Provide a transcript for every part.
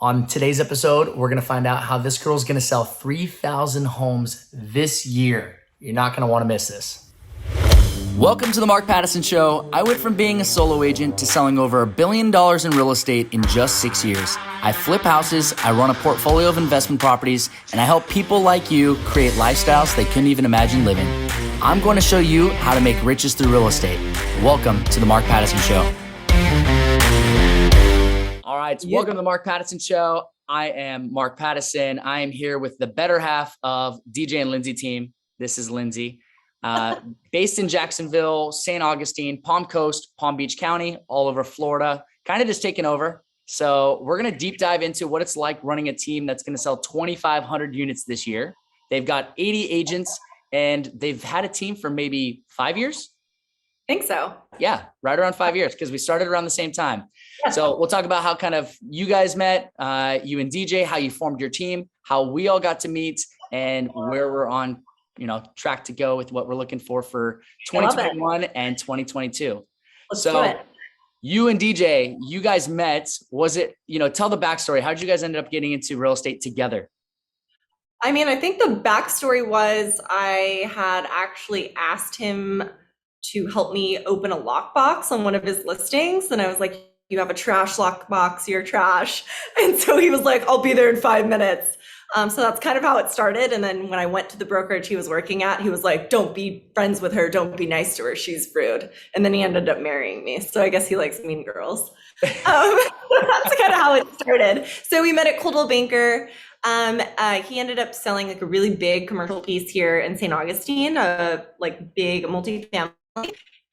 On today's episode, we're going to find out how this girl's going to sell 3,000 homes this year. You're not going to want to miss this. Welcome to the Mark Pattison Show. I went from being a solo agent to selling over $1 billion in real estate in just 6 years. I flip houses, I run a portfolio of investment properties, and I help people like you create lifestyles they couldn't even imagine living. I'm going to show you how to make riches through real estate. Welcome to the Mark Pattison Show. All right, welcome to the Mark Pattison Show. I am Mark Pattison. I am here with the better half of DJ and Lindsay team. This is Lindsay. Based in Jacksonville, St. Augustine, Palm Coast, Palm Beach County, all over Florida, kind of just taking over. So we're going to deep dive into what it's like running a team that's going to sell 2,500 units this year. They've got 80 agents and they've had a team for maybe 5 years. I think so. Yeah, right around 5 years because we started around the same time. Yeah. So we'll talk about how kind of you guys met, you and DJ, how you formed your team, how we all got to meet, and where we're on track to go with what we're looking for 2021 and 2022. Let's do it. You and DJ, you guys met. Was it, tell the backstory. How did you guys end up getting into real estate together? I mean, I think the backstory was I had actually asked him to help me open a lockbox on one of his listings. And I was like, you have a trash lockbox, you're trash. And so he was like, I'll be there in 5 minutes. So that's kind of how it started. And then when I went to the brokerage he was working at, he was like, don't be friends with her. Don't be nice to her. She's rude. And then he ended up marrying me. So I guess he likes mean girls. That's kind of how it started. So we met at Coldwell Banker. He ended up selling like a really big commercial piece here in St. Augustine, like big multifamily.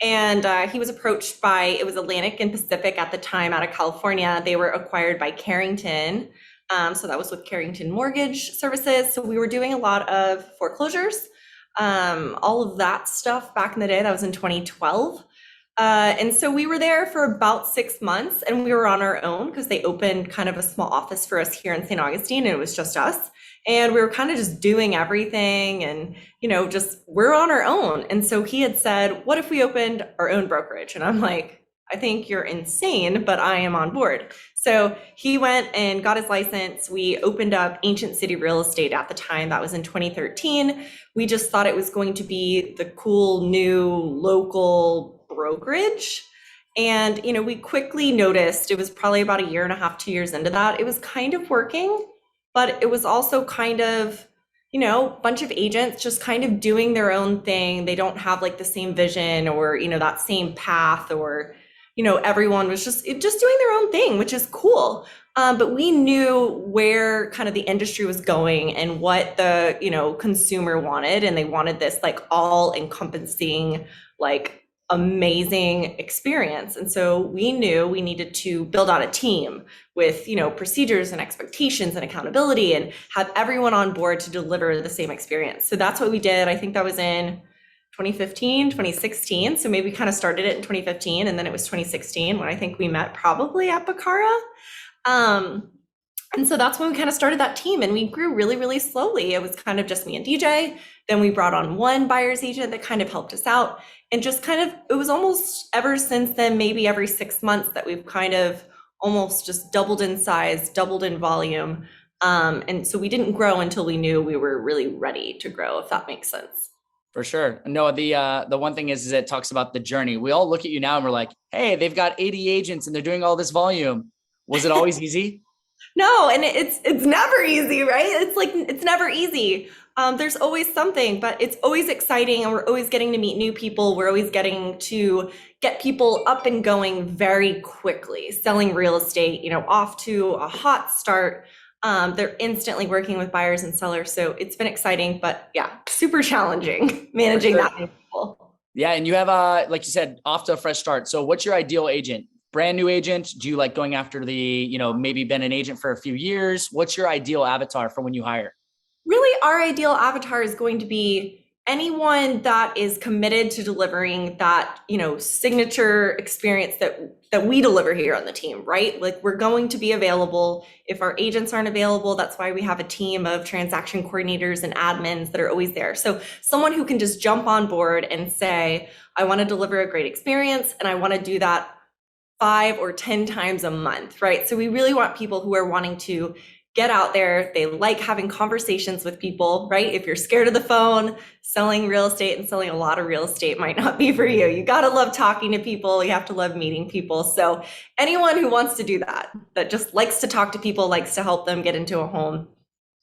And he was approached by, it was Atlantic and Pacific at the time out of California. They were acquired by Carrington. So that was with Carrington Mortgage Services. So we were doing a lot of foreclosures, all of that stuff back in the day. That was in 2012. And so we were there for about 6 months and we were on our own because they opened kind of a small office for us here in St. Augustine and it was just us. And we were kind of just doing everything and, just we're on our own. And so he had said, what if we opened our own brokerage? And I'm like, I think you're insane, but I am on board. So he went and got his license. We opened up Ancient City Real Estate at the time. That was in 2013. We just thought it was going to be the cool new local brokerage. And, we quickly noticed it was probably about 1.5 years, 2 years into that. It was kind of working, but it was also kind of, bunch of agents just kind of doing their own thing. They don't have like the same vision or, that same path or, everyone was just doing their own thing, which is cool. But we knew where kind of the industry was going and what the, consumer wanted. And they wanted this like all encompassing, like amazing experience. And so we knew we needed to build out a team with, procedures and expectations and accountability and have everyone on board to deliver the same experience. So that's what we did. I think that was in 2015, 2016. So maybe we kind of started it in 2015 and then it was 2016 when I think we met probably at Bacara. And so that's when we kind of started that team and we grew really, really slowly. It was kind of just me and DJ. Then we brought on one buyer's agent that kind of helped us out and just kind of, it was almost ever since then, maybe every 6 months that we've kind of almost just doubled in size, doubled in volume. And so we didn't grow until we knew we were really ready to grow, if that makes sense. For sure. No, the one thing is it talks about the journey. We all look at you now and we're like, hey, they've got 80 agents and they're doing all this volume. Was it always easy? No, and it's never easy, right? It's never easy. There's always something, but it's always exciting and we're always getting to meet new people. We're always getting to get people up and going very quickly, selling real estate, off to a hot start. They're instantly working with buyers and sellers. So it's been exciting, but yeah, super challenging managing that many people. Yeah. And you have, like you said, off to a fresh start. So what's your ideal agent? Brand new agent? Do you like going after the, maybe been an agent for a few years? What's your ideal avatar for when you hire? Really, our ideal avatar is going to be anyone that is committed to delivering that, signature experience that we deliver here on the team, right? Like we're going to be available. If our agents aren't available, that's why we have a team of transaction coordinators and admins that are always there. So someone who can just jump on board and say, I want to deliver a great experience and I want to do that 5 or 10 times a month, right? So we really want people who are wanting to get out there. They like having conversations with people, right? If you're scared of the phone, selling real estate and selling a lot of real estate might not be for you. You got to love talking to people. You have to love meeting people. So anyone who wants to do that, that just likes to talk to people, likes to help them get into a home,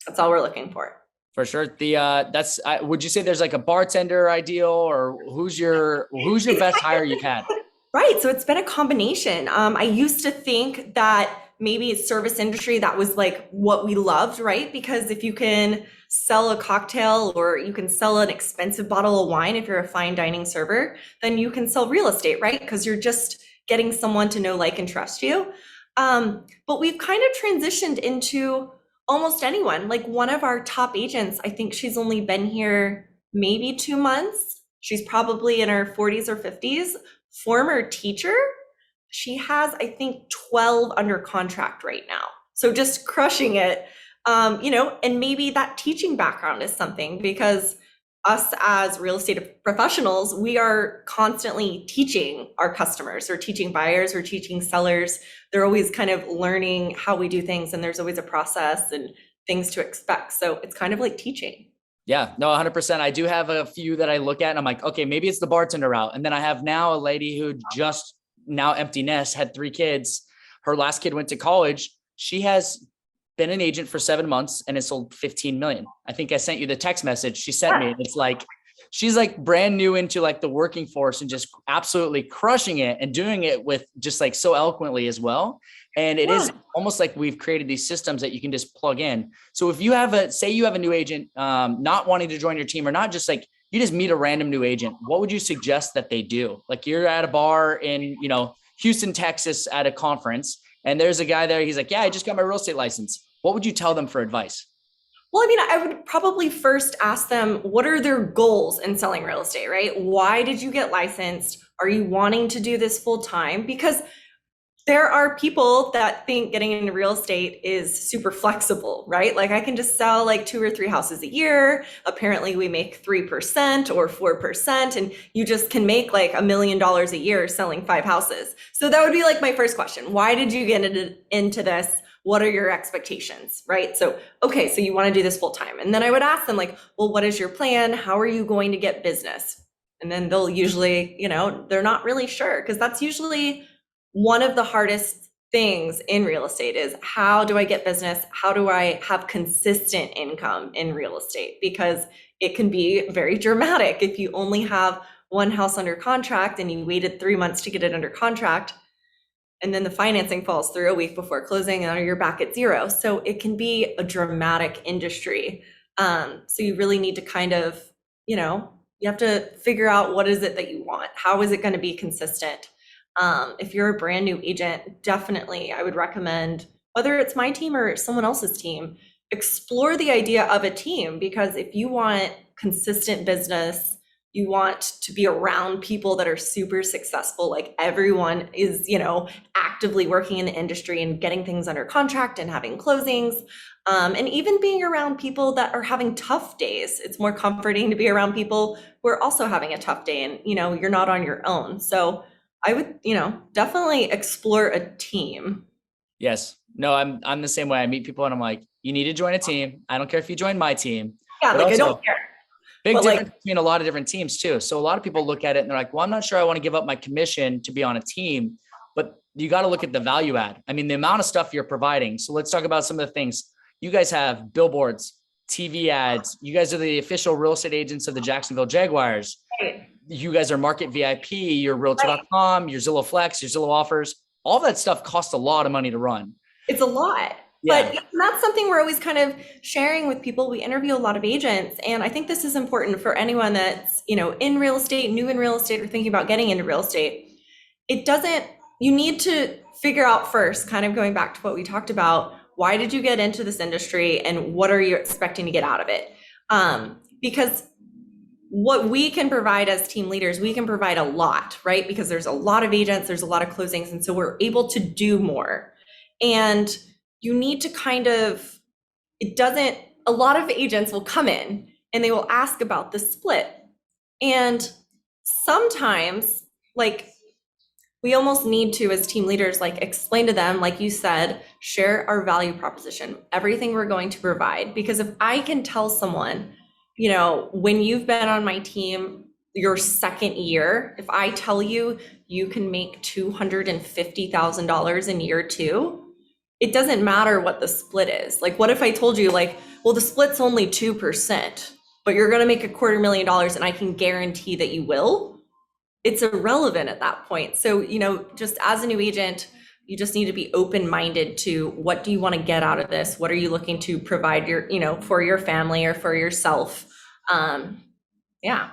that's all we're looking for. For sure. Would you say there's like a bartender ideal, or who's your best hire you've had? Right. So it's been a combination. I used to think that maybe it's service industry, that was like what we loved, right? Because if you can sell a cocktail or you can sell an expensive bottle of wine, if you're a fine dining server, then you can sell real estate, right? Because you're just getting someone to know, like, and trust you. But we've kind of transitioned into almost anyone. Like one of our top agents, I think she's only been here maybe 2 months. She's probably in her 40s or 50s. Former teacher. She has, I think, 12 under contract right now. So just crushing it, and maybe that teaching background is something, because us as real estate professionals, we are constantly teaching our customers, or teaching buyers, or teaching sellers. They're always kind of learning how we do things, and there's always a process and things to expect. So it's kind of like teaching. Yeah, no, 100%. I do have a few that I look at and I'm like, okay, maybe it's the bartender route. And then I have now a lady who just now empty nest, had 3 kids. Her last kid went to college. She has been an agent for 7 months and has sold 15 million. I think I sent you the text message she sent me. It's like, she's like brand new into like the working force and just absolutely crushing it and doing it with just like so eloquently as well. And it is almost like we've created these systems that you can just plug in. So if you have say you have a new agent, not wanting to join your team, or not just like, you just meet a random new agent, what would you suggest that they do? Like you're at a bar in, Houston, Texas at a conference, and there's a guy there. He's like, yeah, I just got my real estate license. What would you tell them for advice? Well, I mean, I would probably first ask them, what are their goals in selling real estate, right? Why did you get licensed? Are you wanting to do this full time? Because there are people that think getting into real estate is super flexible, right? Like I can just sell like 2 or 3 houses a year. Apparently we make 3% or 4%, and you just can make like $1 million a year selling 5 houses. So that would be like my first question. Why did you get into this? What are your expectations, right? So, okay, so you want to do this full time. And then I would ask them like, well, what is your plan? How are you going to get business? And then they'll usually, they're not really sure, because that's usually one of the hardest things in real estate is, how do I get business? How do I have consistent income in real estate? Because it can be very dramatic if you only have one house under contract and you waited 3 months to get it under contract, and then the financing falls through a week before closing and you're back at zero. So it can be a dramatic industry. So you really need to kind of, you have to figure out, what is it that you want? How is it going to be consistent? If you're a brand new agent, definitely I would recommend, whether it's my team or someone else's team, explore the idea of a team, because if you want consistent business, you want to be around people that are super successful, like everyone is, actively working in the industry and getting things under contract and having closings, and even being around people that are having tough days. It's more comforting to be around people who are also having a tough day, and, you're not on your own. So I would, definitely explore a team. Yes. No, I'm the same way. I meet people and I'm like, you need to join a team. I don't care if you join my team. Yeah, but like also, I don't care. big difference between a lot of different teams too. So a lot of people look at it and they're like, well, I'm not sure I want to give up my commission to be on a team, but you got to look at the value add. I mean, the amount of stuff you're providing. So let's talk about some of the things. You guys have billboards, TV ads. You guys are the official real estate agents of the Jacksonville Jaguars. Right. You guys are Market VIP, your Realtor.com, your Zillow Flex, your Zillow Offers. All that stuff costs a lot of money to run. It's a lot. Yeah. But that's something we're always kind of sharing with people. We interview a lot of agents, and I think this is important for anyone that's, in real estate, new in real estate, or thinking about getting into real estate. You need to figure out first, kind of going back to what we talked about, why did you get into this industry and what are you expecting to get out of it? Because what we can provide as team leaders, we can provide a lot, right? Because there's a lot of agents, there's a lot of closings, and so we're able to do more. And you need to a lot of agents will come in and they will ask about the split. And sometimes, like, we almost need to, as team leaders, like explain to them, like you said, share our value proposition, everything we're going to provide. Because if I can tell someone, when you've been on my team your second year, if I tell you you can make $250,000 in year two, it doesn't matter what the split is. Like, what if I told you, like, well, the split's only 2%, but you're going to make $250,000 and I can guarantee that you will? It's irrelevant at that point. So, just as a new agent, you just need to be open-minded to what do you want to get out of this? What are you looking to provide for your family or for yourself? Yeah.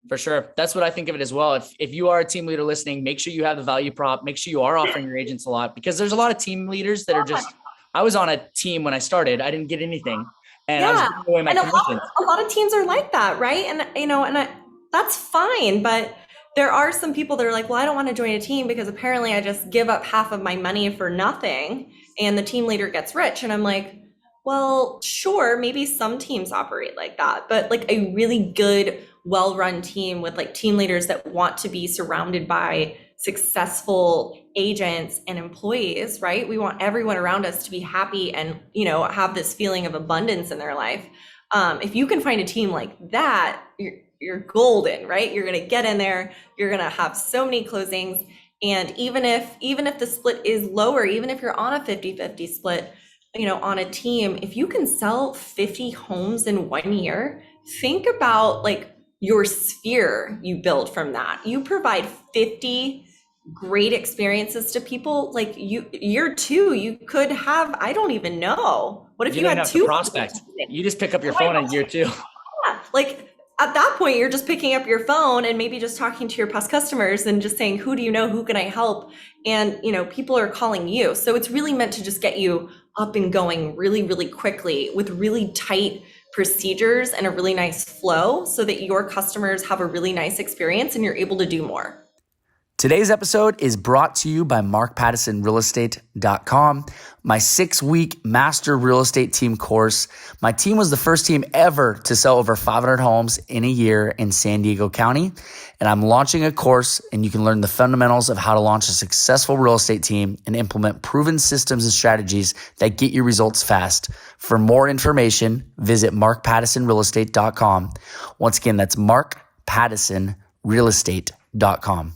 For sure. That's what I think of it as well. If you are a team leader listening, make sure you have the value prop, make sure you are offering your agents a lot, because there's a lot of team leaders that are I was on a team when I started, I didn't get anything and I was giving away my commissions. A lot of teams are like that, right? And, that's fine. But there are some people that are like, well, I don't want to join a team because apparently I just give up half of my money for nothing and the team leader gets rich. And I'm like, well, sure, maybe some teams operate like that, but like a really good, well-run team with like team leaders that want to be surrounded by successful agents and employees, right? We want everyone around us to be happy and, have this feeling of abundance in their life. If you can find a team like that, you're golden, right? You're going to get in there. You're going to have so many closings. And even if the split is lower, even if you're on a 50-50 split, on a team, if you can sell 50 homes in 1 year, think about like your sphere you build from that. You provide 50 great experiences to people. Like year two, you could have, I don't even know. What if you had two prospect? You just pick up your phone in year two. Yeah, like at that point, you're just picking up your phone and maybe just talking to your past customers and just saying, who do you know? Who can I help? And, people are calling you. So it's really meant to just get you up and going really, really quickly with really tight procedures and a really nice flow so that your customers have a really nice experience and you're able to do more. Today's episode is brought to you by MarkPattisonRealEstate.com, my 6-week master real estate team course. My team was the first team ever to sell over 500 homes in a year in San Diego County. And I'm launching a course, and you can learn the fundamentals of how to launch a successful real estate team and implement proven systems and strategies that get you results fast. For more information, visit MarkPattisonRealEstate.com. Once again, that's MarkPattisonRealEstate.com.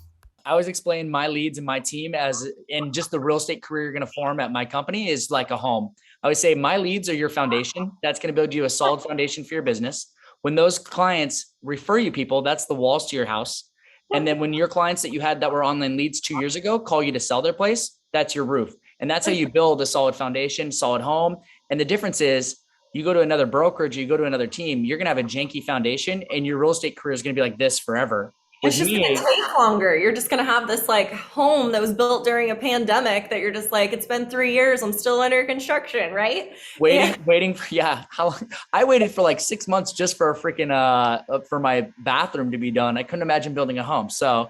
I always explain my leads and my team as in just the real estate career you're going to form at my company is like a home. I always say my leads are your foundation. That's going to build you a solid foundation for your business. When those clients refer you people, that's the walls to your house. And then when your clients that you had that were online leads 2 years ago call you to sell their place, that's your roof. And that's how you build a solid foundation, solid home. And the difference is you go to another brokerage, you go to another team, you're going to have a janky foundation and your real estate career is going to be like this forever. It's just going to take longer. You're just going to have this like home that was built during a pandemic that you're just like, it's been 3 years. I'm still under construction, right? Waiting for, how long? I waited for like 6 months just for a freaking, for my bathroom to be done. I couldn't imagine building a home. So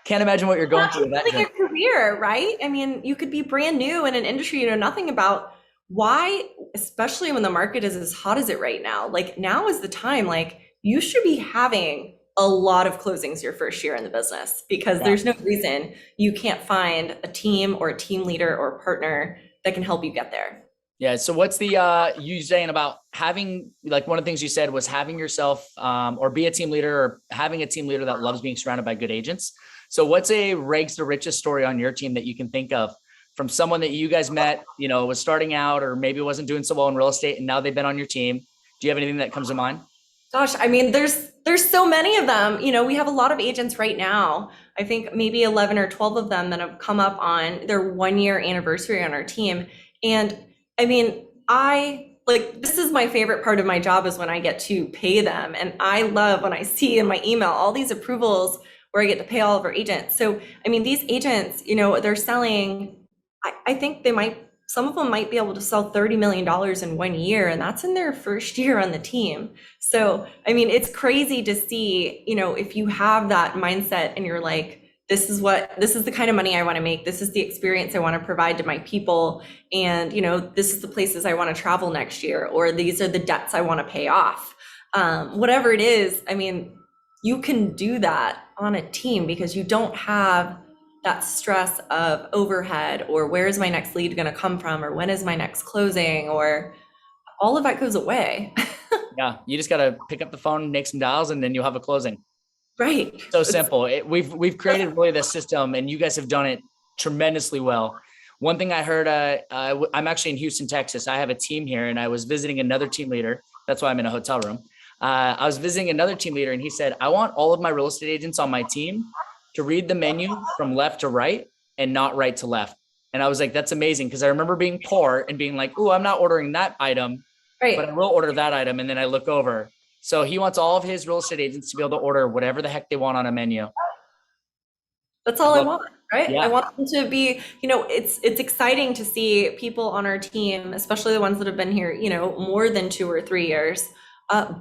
can't imagine what you're going through. Building your career, right? I mean, you could be brand new in an industry you know nothing about. Why, especially when the market is as hot as it right now, like now is the time, like you should be having a lot of closings your first year in the business because there's no reason you can't find a team or a team leader or partner that can help you get there. Yeah. So what's the, you saying about having, like one of the things you said was having yourself or be a team leader or having a team leader that loves being surrounded by good agents. So what's a rags to riches story on your team that you can think of from someone that you guys met, was starting out or maybe wasn't doing so well in real estate and now they've been on your team? Do you have anything that comes to mind? Gosh, I mean, there's so many of them. We have a lot of agents right now. I think maybe 11 or 12 of them that have come up on their 1-year anniversary on our team. And I mean, this is my favorite part of my job is when I get to pay them. And I love when I see in my email all these approvals where I get to pay all of our agents. So, I mean, these agents, they're selling, I think some of them might be able to sell $30 million in 1 year, and that's in their first year on the team. So, I mean, it's crazy to see, if you have that mindset and you're like, this is the kind of money I want to make. This is the experience I want to provide to my people. And, this is the places I want to travel next year, or these are the debts I want to pay off. Whatever it is, I mean, you can do that on a team because you don't have that stress of overhead, or where is my next lead going to come from, or when is my next closing, or all of that goes away. Yeah, you just got to pick up the phone, make some dials, and then you'll have a closing. Right. So simple. We've created really this system, and you guys have done it tremendously well. One thing I heard, I'm actually in Houston, Texas. I have a team here, and I was visiting another team leader. That's why I'm in a hotel room. I was visiting another team leader, and he said, I want all of my real estate agents on my team to read the menu from left to right and not right to left. And I was like, that's amazing. Because I remember being poor and being like, oh, I'm not ordering that item, but I will order that item. And then I look over. So he wants all of his real estate agents to be able to order whatever the heck they want on a menu. That's all I want, right? Yeah. I want them to be, it's exciting to see people on our team, especially the ones that have been here, more than 2 or 3 years,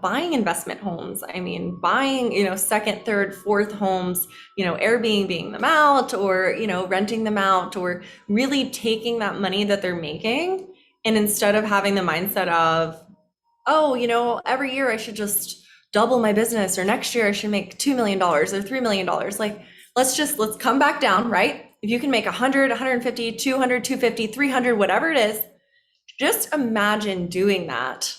buying investment homes. I mean, buying, second, third, fourth homes, Airbnb them out, or, renting them out, or really taking that money that they're making. And instead of having the mindset of, oh, every year I should just double my business, or next year I should make $2 million or $3 million. Like, let's come back down, right? If you can make 100, 150, 200, 250, 300, whatever it is, just imagine doing that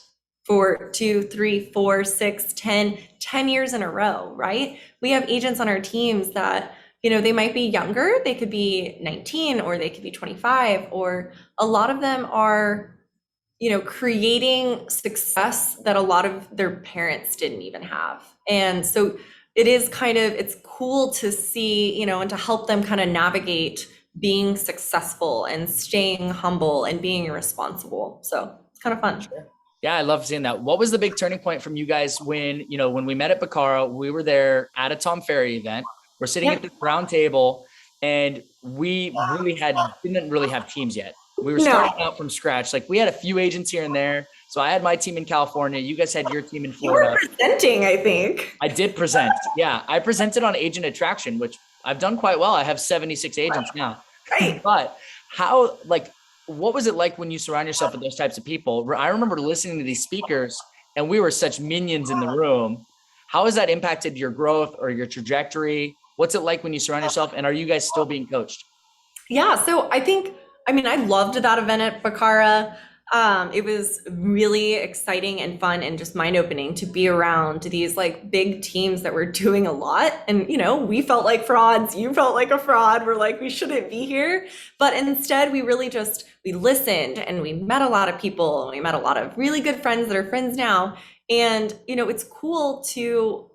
for 2, 3, 4, 6, 10 years in a row, right? We have agents on our teams that, they might be younger, they could be 19, or they could be 25, or a lot of them are, creating success that a lot of their parents didn't even have. And so it's cool to see, and to help them kind of navigate being successful and staying humble and being responsible. So it's kind of fun. Sure. Yeah, I love seeing that. What was the big turning point from you guys when we met at Bacara? We were there at a Tom Ferry event. We're sitting at this round table, and we didn't really have teams yet. We were starting out from scratch. Like, we had a few agents here and there. So I had my team in California. You guys had your team in Florida. You were presenting, I think. I did present. Yeah, I presented on agent attraction, which I've done quite well. I have 76 agents now. Right. But what was it like when you surround yourself with those types of people? I remember listening to these speakers, and we were such minions in the room. How has that impacted your growth or your trajectory? What's it like when you surround yourself, and are you guys still being coached? Yeah, so I loved that event at Bacara. It was really exciting and fun and just mind-opening to be around these like big teams that were doing a lot. And, we felt like frauds. You felt like a fraud. We're like, we shouldn't be here. But instead, we really we listened, and we met a lot of people, and we met a lot of really good friends that are friends now. And, it's cool to,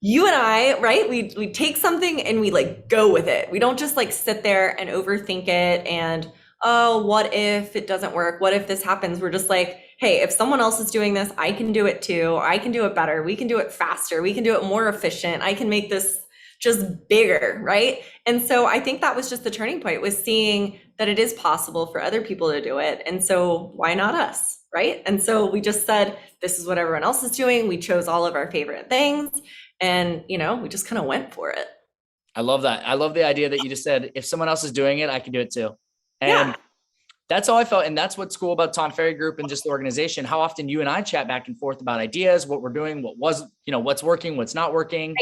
you and I, right? We take something and we go with it. We don't just sit there and overthink it and, oh, what if it doesn't work? What if this happens? We're just like, hey, if someone else is doing this, I can do it too. Or I can do it better. We can do it faster. We can do it more efficient. I can make this just bigger, right? And so I think that was just the turning point, was seeing that it is possible for other people to do it. And so why not us, right? And so we just said, this is what everyone else is doing. We chose all of our favorite things. And, we just kind of went for it. I love that. I love the idea that you just said, if someone else is doing it, I can do it too. And that's how I felt. And that's what's cool about Tom Ferry Group and just the organization. How often you and I chat back and forth about ideas, what we're doing, what's working, what's not working,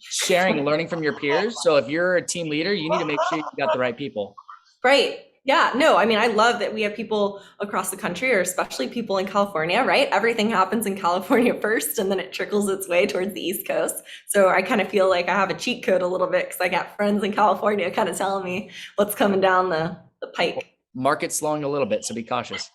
sharing and learning from your peers. So if you're a team leader, you need to make sure you got the right people. Right. Yeah, no, I love that we have people across the country, or especially people in California, right? Everything happens in California first, and then it trickles its way towards the East Coast. So I kind of feel like I have a cheat code a little bit, because I got friends in California kind of telling me what's coming down the pike. Market's slowing a little bit, so be cautious.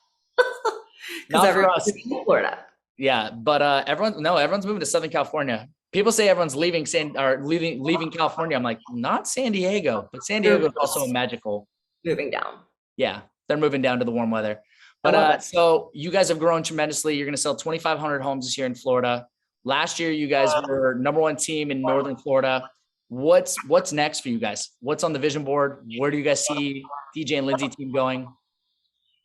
Because everyone's in Florida. Yeah, but everyone's moving to Southern California. People say everyone's leaving California. I'm like, not San Diego, but San Diego is also magical. Moving down. Yeah, they're moving down to the warm weather. But so you guys have grown tremendously. You're going to sell 2,500 homes this year in Florida. Last year, you guys were #1 team in Northern Florida. What's next for you guys? What's on the vision board? Where do you guys see DJ and Lindsay team going?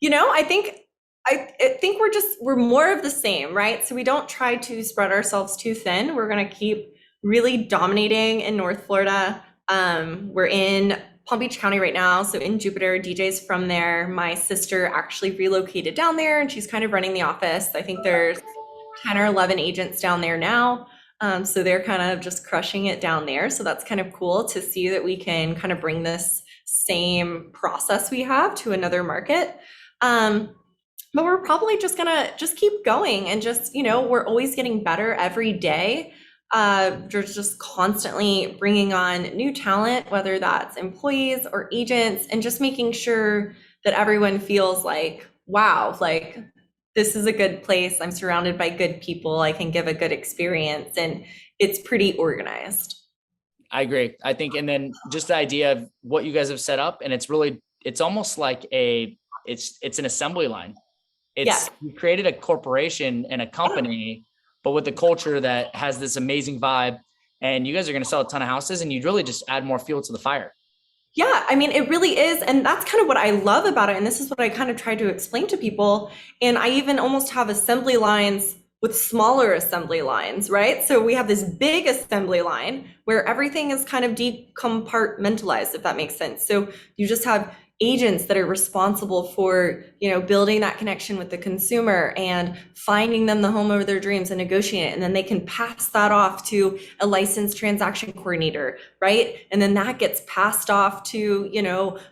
I think we're more of the same, right? So we don't try to spread ourselves too thin. We're going to keep really dominating in North Florida. We're in Palm Beach County right now, so in Jupiter. DJ's from there. My sister actually relocated down there, and she's kind of running the office. I think there's 10 or 11 agents down there now. So they're kind of just crushing it down there. So that's kind of cool to see that we can kind of bring this same process we have to another market. But we're probably just gonna just keep going and just, we're always getting better every day. We're just constantly bringing on new talent, whether that's employees or agents, and just making sure that everyone feels like, wow, like this is a good place. I'm surrounded by good people. I can give a good experience, and it's pretty organized. I agree. I think, and then just the idea of what you guys have set up, and it's almost like it's an assembly line. You created a corporation and a company, but with a culture that has this amazing vibe, and you guys are going to sell a ton of houses, and you'd really just add more fuel to the fire. Yeah, I mean, it really is. And that's kind of what I love about it. And this is what I kind of try to explain to people. And I even almost have assembly lines with smaller assembly lines, right? So we have this big assembly line where everything is kind of decompartmentalized, if that makes sense. So you just have agents that are responsible for, building that connection with the consumer and finding them the home of their dreams and negotiating it. And then they can pass that off to a licensed transaction coordinator, right? And then that gets passed off to,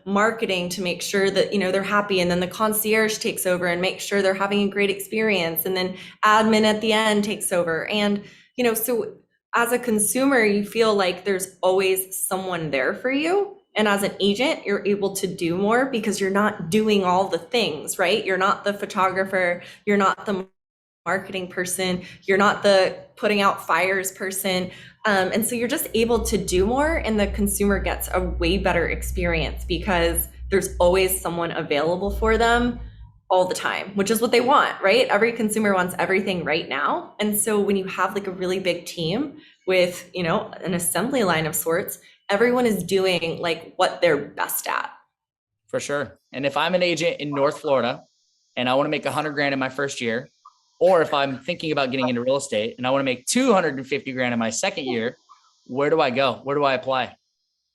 marketing to make sure that, they're happy. And then the concierge takes over and makes sure they're having a great experience. And then admin at the end takes over. And, so as a consumer, you feel like there's always someone there for you. And as an agent, you're able to do more because you're not doing all the things, right? You're not the photographer, you're not the marketing person, you're not the putting out fires person. And so you're just able to do more, and the consumer gets a way better experience because there's always someone available for them all the time, which is what they want, right? Every consumer wants everything right now. And so when you have like a really big team with, an assembly line of sorts, everyone is doing like what they're best at. For sure. And if I'm an agent in North Florida and I want to make $100,000 in my first year, or if I'm thinking about getting into real estate and I want to make $250,000 in my second year, where do I go? Where do I apply?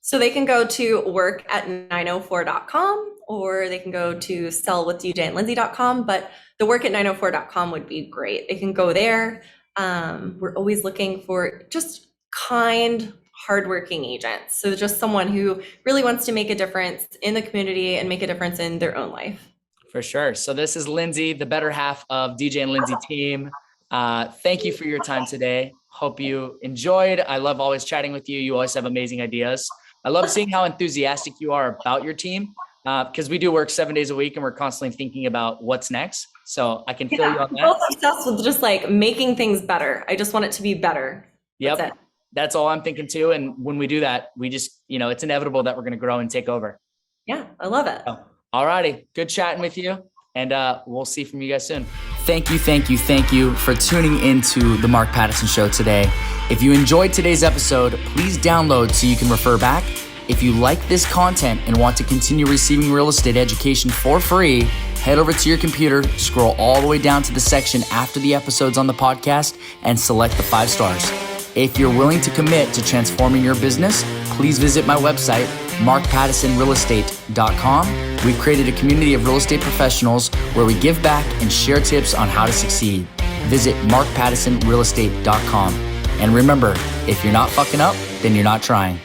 So they can go to work@904.com, or they can go to sellwithdjandlindsay.com, but the work@904.com would be great. They can go there. We're always looking for just kind, hardworking agents. So just someone who really wants to make a difference in the community and make a difference in their own life. For sure. So this is Lindsay, the better half of DJ and Lindsay team. Thank you for your time today. Hope you enjoyed. I love always chatting with you. You always have amazing ideas. I love seeing how enthusiastic you are about your team, because we do work 7 days a week and we're constantly thinking about what's next. So I can feel you on that. I'm obsessed with just like making things better. I just want it to be better. Yep. That's all I'm thinking too. And when we do that, we just, it's inevitable that we're going to grow and take over. Yeah, I love it. So, all righty. Good chatting with you. And we'll see from you guys soon. Thank you for tuning into the Mark Pattison Show today. If you enjoyed today's episode, please download so you can refer back. If you like this content and want to continue receiving real estate education for free, head over to your computer, scroll all the way down to the section after the episodes on the podcast, and select the 5 stars. If you're willing to commit to transforming your business, please visit my website, markpattisonrealestate.com. We've created a community of real estate professionals where we give back and share tips on how to succeed. Visit markpattisonrealestate.com. And remember, if you're not fucking up, then you're not trying.